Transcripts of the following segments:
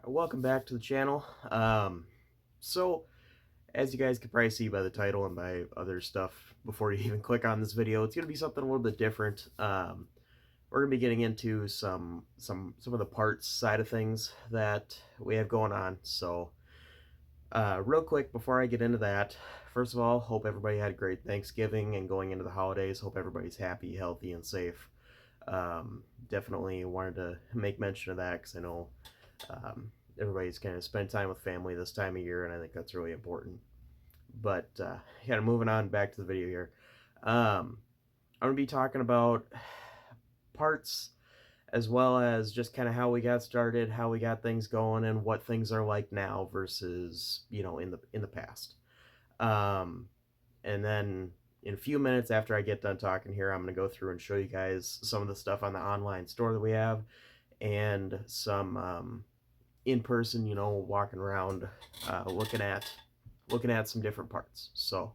Welcome back to the channel. So, as you guys can probably see by the title and by other stuff before you even click on this video, it's going to be something a little bit different. We're going to be getting into some of the parts side of things that we have going on. So, real quick before I get into that, first of all, hope everybody had a great Thanksgiving and going into the holidays. Hope everybody's happy, healthy, and safe. Definitely wanted to make mention of that because I know everybody's kind of spend time with family this time of year, and I think that's really important. But kind of moving on back to the video here. I'm going to be talking about parts as well as just kind of how we got started, how we got things going, and what things are like now versus in the past. And then in a few minutes after I get done talking here, I'm going to go through and show you guys some of the stuff on the online store that we have and some in person, walking around, looking at some different parts. So,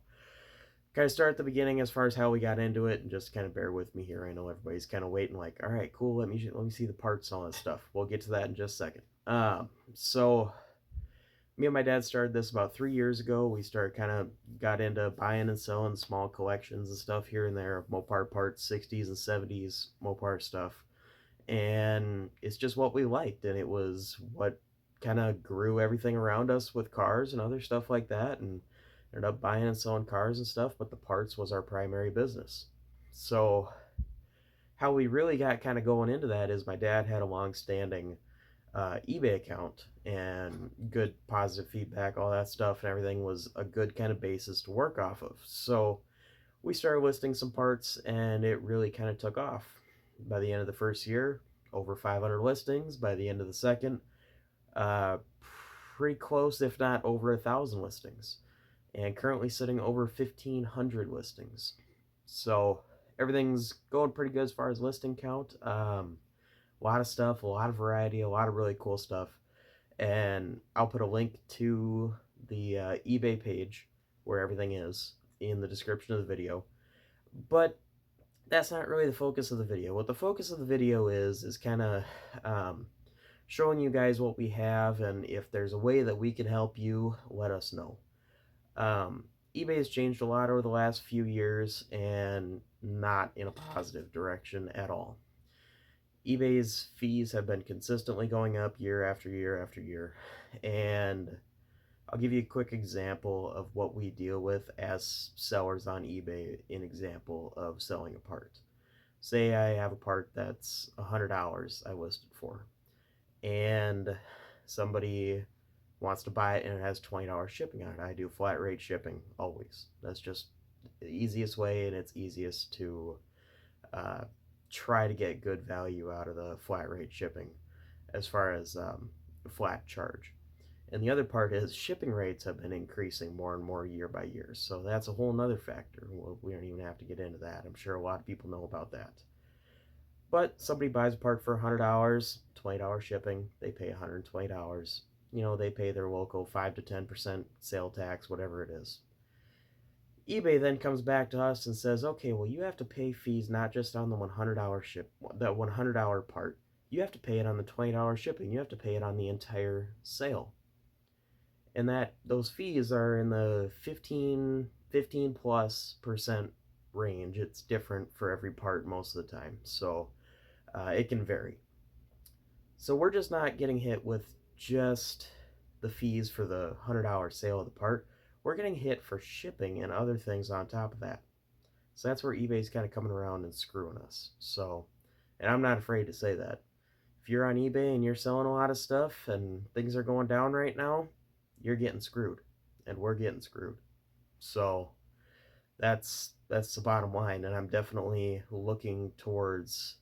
kind of start at the beginning as far as how we got into it, and just kind of bear with me here. I know everybody's kind of waiting, like, all right, cool. Let me see the parts and all that stuff. We'll get to that in just a second. So me and my dad started this about 3 years ago. We got into buying and selling small collections and stuff here and there of Mopar parts, 60s and 70s Mopar stuff. And it's just what we liked, and it was what kind of grew everything around us with cars and other stuff like that, and ended up buying and selling cars and stuff, but the parts was our primary business. So how we really got kind of going into that is my dad had a long-standing eBay account and good positive feedback, all that stuff, and everything was a good kind of basis to work off of. So we started listing some parts, and it really kind of took off. By the end of the first year, over 500 listings. By the end of the second, uh, pretty close, if not over 1,000 listings, and currently sitting over 1,500 listings. So everything's going pretty good as far as listing count. A lot of stuff, a lot of variety, a lot of really cool stuff. And I'll put a link to the eBay page where everything is in the description of the video. But that's not really the focus of the video. What the focus of the video is kind of showing you guys what we have, and if there's a way that we can help you, let us know. eBay has changed a lot over the last few years, and not in a positive direction at all. eBay's fees have been consistently going up year after year after year, and I'll give you a quick example of what we deal with as sellers on eBay. An example of selling a part. Say I have a part that's $100 I listed for, and somebody wants to buy it and it has $20 shipping on it. I do flat rate shipping always. That's just the easiest way, and it's easiest to try to get good value out of the flat rate shipping as far as flat charge. And the other part is shipping rates have been increasing more and more year by year. So that's a whole nother factor. We don't even have to get into that. I'm sure a lot of people know about that. But somebody buys a part for $100, $20 shipping, they pay $120. They pay their local 5 to 10% sale tax, whatever it is. eBay then comes back to us and says, okay, well, you have to pay fees not just on the that $100 part. You have to pay it on the $20 shipping. You have to pay it on the entire sale. And those fees are in the 15 plus percent range. It's different for every part most of the time, so it can vary. So we're just not getting hit with just the fees for the $100 sale of the part. We're getting hit for shipping and other things on top of that. So that's where eBay's kind of coming around and screwing us. So, and I'm not afraid to say that. If you're on eBay and you're selling a lot of stuff and things are going down right now, you're getting screwed, and we're getting screwed. So that's the bottom line, and I'm definitely looking towards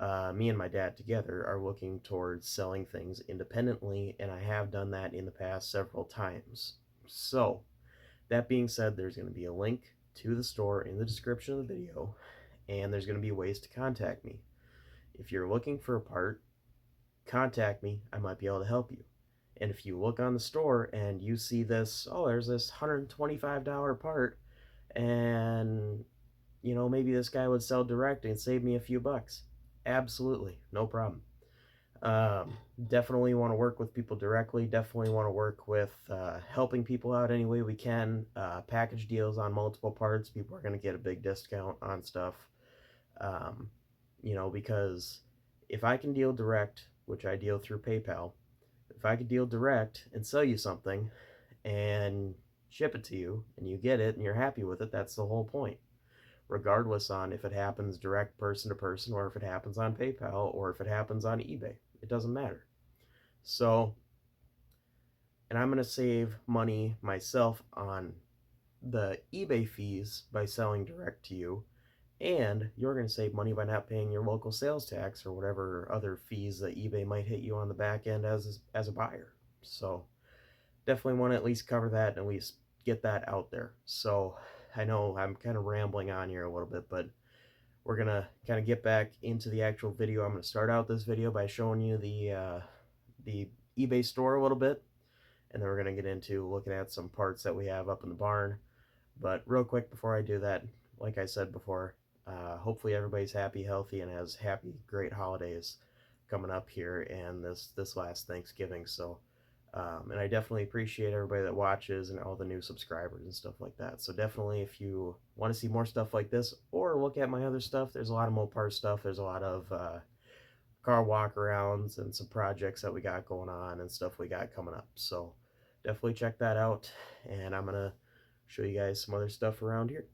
me and my dad together are looking towards selling things independently, and I have done that in the past several times. So that being said, there's going to be a link to the store in the description of the video, and there's going to be ways to contact me. If you're looking for a part, contact me. I might be able to help you. And if you look on the store and you see this, oh, there's this $125 part, and maybe this guy would sell direct and save me a few bucks. Absolutely, no problem. Definitely want to work with people directly. Definitely want to work with helping people out any way we can. Package deals on multiple parts. People are going to get a big discount on stuff. Um, because if I can deal direct, which I deal through PayPal, if I could deal direct and sell you something and ship it to you and you get it and you're happy with it, that's the whole point. Regardless on if it happens direct person to person or if it happens on PayPal or if it happens on eBay. It doesn't matter. So, and I'm going to save money myself on the eBay fees by selling direct to you, and you're going to save money by not paying your local sales tax or whatever other fees that eBay might hit you on the back end as a buyer. So, definitely want to at least cover that and at least get that out there. So, I know I'm kind of rambling on here a little bit, but we're going to kind of get back into the actual video. I'm going to start out this video by showing you the eBay store a little bit, and then we're going to get into looking at some parts that we have up in the barn. But real quick before I do that, like I said before, hopefully everybody's happy, healthy, and has happy, great holidays coming up here and this last Thanksgiving. So, and I definitely appreciate everybody that watches and all the new subscribers and stuff like that. So definitely, if you want to see more stuff like this or look at my other stuff, there's a lot of Mopar stuff. There's a lot of car walkarounds and some projects that we got going on and stuff we got coming up. So definitely check that out, and I'm gonna show you guys some other stuff around here.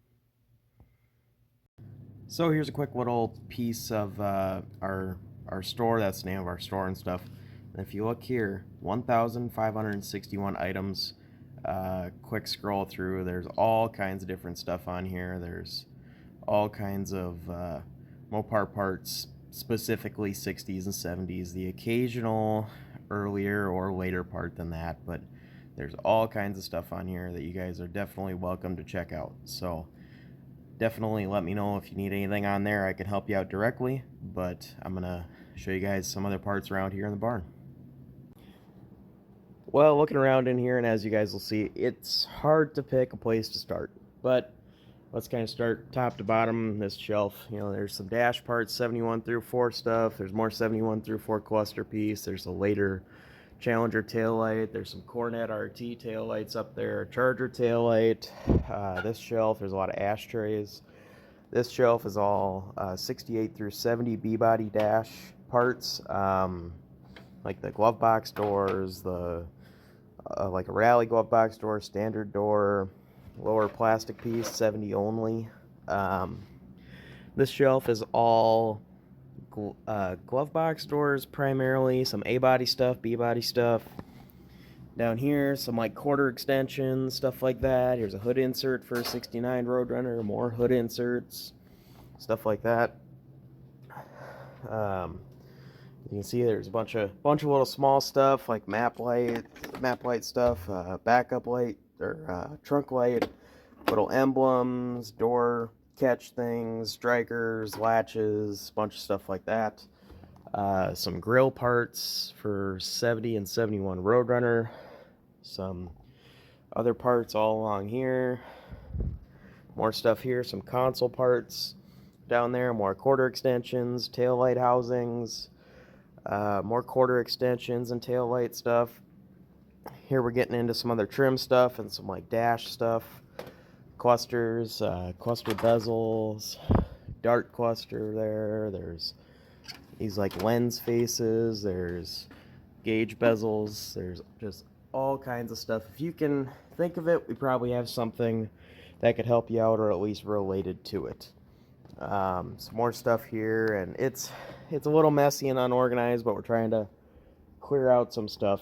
So here's a quick little piece of our store. That's the name of our store and stuff. And if you look here, 1,561 items. Quick scroll through. There's all kinds of different stuff on here. There's all kinds of Mopar parts, specifically 60s and 70s. The occasional earlier or later part than that, but there's all kinds of stuff on here that you guys are definitely welcome to check out. So definitely let me know if you need anything on there. I can help you out directly, but I'm gonna show you guys some other parts around here in the barn. Well, looking around in here, and as you guys will see, it's hard to pick a place to start, but let's kind of start top to bottom. This shelf, there's some dash parts, 71 through 4 stuff. There's more 71 through 4 cluster piece. There's a later Challenger taillight. There's some Cornet RT taillights up there, Charger taillight. This shelf, there's a lot of ashtrays. This shelf is all 68 through 70 B-body dash parts, like the glove box doors, the like a rally glove box door, standard door, lower plastic piece, 70 only. This shelf is all glove box doors primarily, some A-body stuff, B-body stuff. Down here, some like quarter extensions, stuff like that. Here's a hood insert for a 69 Roadrunner, more hood inserts, stuff like that. You can see there's a bunch of little small stuff like map light stuff, backup light or trunk light, little emblems, door catch things, strikers, latches, a bunch of stuff like that. Some grill parts for 70 and 71 Roadrunner. Some other parts all along here. More stuff here, some console parts down there, more quarter extensions, tail light housings, more quarter extensions and tail light stuff. Here we're getting into some other trim stuff and some like dash stuff, clusters, cluster bezels, dart cluster there. There's these like lens faces, there's gauge bezels, there's just all kinds of stuff. If you can think of it, we probably have something that could help you out or at least related to it. Some more stuff here, and it's a little messy and unorganized, but we're trying to clear out some stuff.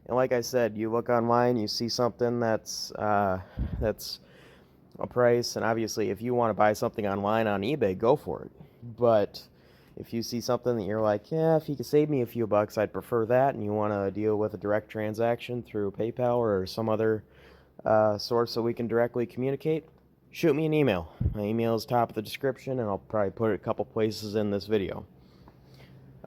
And like I said, you look online, you see something that's a price, and obviously if you want to buy something online on eBay, go for it. But if you see something that you're like, yeah, if you could save me a few bucks, I'd prefer that, and you want to deal with a direct transaction through PayPal or some other source so we can directly communicate, shoot me an email. My email is top of the description, and I'll probably put it a couple places in this video.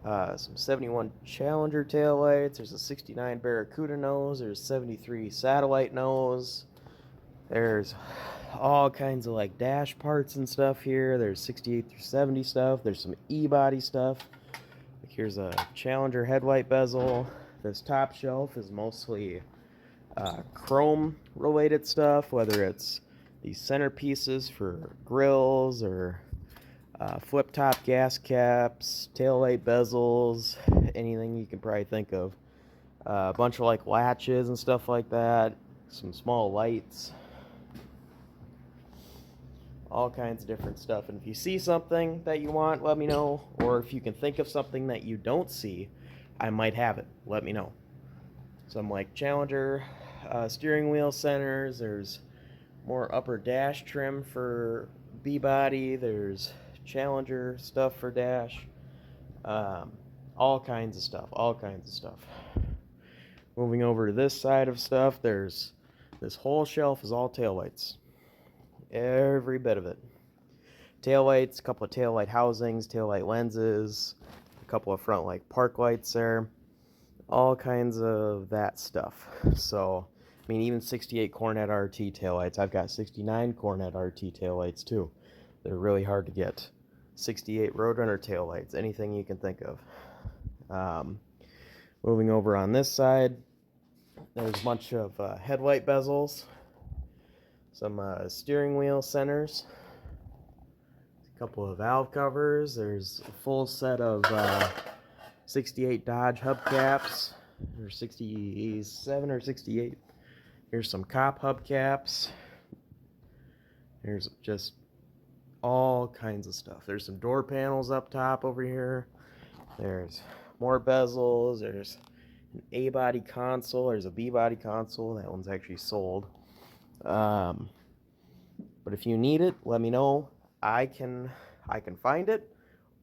Some 71 Challenger taillights. There's a 69 Barracuda nose. There's 73 satellite nose. There's all kinds of like dash parts and stuff here. There's 68 through 70 stuff. There's some E-body stuff. Like Here's a Challenger headlight bezel. This top shelf is mostly chrome related stuff, whether it's these centerpieces for grills or flip top gas caps, taillight bezels, anything you can probably think of. A bunch of like latches and stuff like that, some small lights, all kinds of different stuff. And if you see something that you want, let me know. Or if you can think of something that you don't see, I might have it. Let me know. Some like Challenger steering wheel centers. There's more upper dash trim for B-body. There's Challenger stuff for dash. All kinds of stuff. All kinds of stuff. Moving over to this side of stuff, there's this whole shelf is all taillights. Every bit of it. Taillights, a couple of taillight housings, taillight lenses, a couple of front light park lights there. All kinds of that stuff. So, I mean, even 68 Cornet RT taillights. I've got 69 Cornet RT taillights too. They're really hard to get. 68 Roadrunner taillights, anything you can think of. Moving over on this side, there's a bunch of headlight bezels, some steering wheel centers, a couple of valve covers. There's a full set of 68 Dodge hubcaps, or 67 or 68. Here's some cop hubcaps. There's just all kinds of stuff. There's some door panels up top over here. There's more bezels. There's an A-body console. There's a B-body console. That one's actually sold. But if you need it, let me know. I can find it,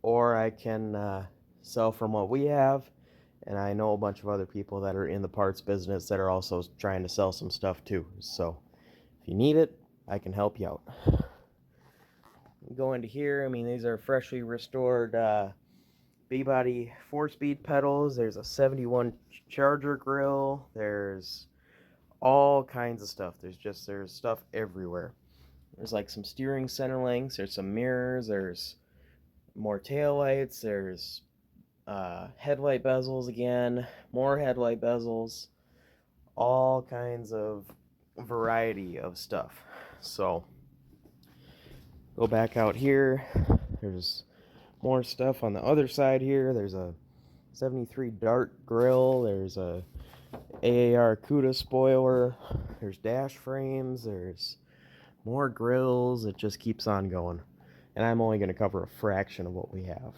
or I can sell from what we have. And I know a bunch of other people that are in the parts business that are also trying to sell some stuff too. So if you need it, I can help you out. Go into here. I mean, these are freshly restored B-body 4-speed pedals. There's a 71 Charger grill. There's all kinds of stuff. There's stuff everywhere. There's like some steering center links. There's some mirrors. There's more taillights. There's headlight bezels again. More headlight bezels. All kinds of variety of stuff. So go back out here. There's more stuff on the other side here. There's a 73 Dart grill. There's a AAR CUDA spoiler. There's dash frames. There's more grills. It just keeps on going. And I'm only going to cover a fraction of what we have.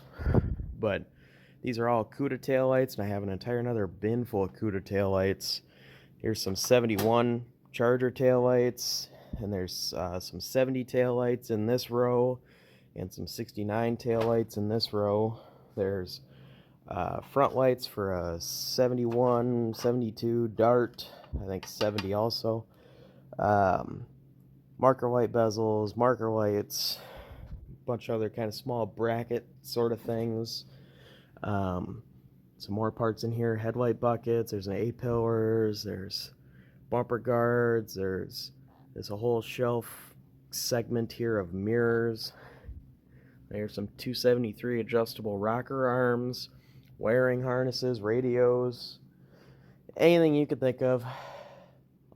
But these are all CUDA taillights, and I have an entire another bin full of CUDA taillights. Here's some 71 Charger taillights, and there's some 70 taillights in this row, and some 69 taillights in this row. There's front lights for a 71, 72 Dart, I think 70 also. Marker light bezels, marker lights, a bunch of other kind of small bracket sort of things. Some more parts in here, headlight buckets, there's an A-pillars, there's bumper guards, there's a whole shelf segment here of mirrors. There's some 273 adjustable rocker arms, wiring harnesses, radios, anything you could think of,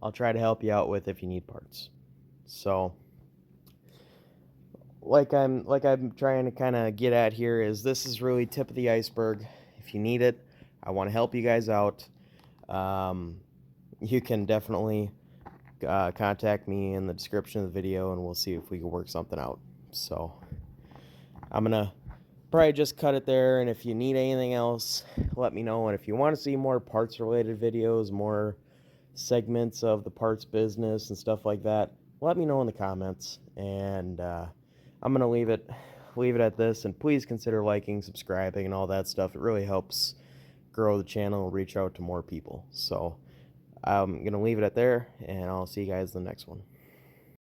I'll try to help you out with if you need parts. So, like I'm trying to kind of get at here is this is really tip of the iceberg. If you need it, I want to help you guys out. You can definitely contact me in the description of the video, and we'll see if we can work something out. So I'm gonna probably just cut it there, and if you need anything else, let me know. And if you want to see more parts related videos, more segments of the parts business and stuff like that, let me know in the comments. And I'm gonna leave it at this, and please consider liking, subscribing, and all that stuff. It really helps grow the channel and reach out to more people. So I'm gonna leave it at there, and I'll see you guys in the next one.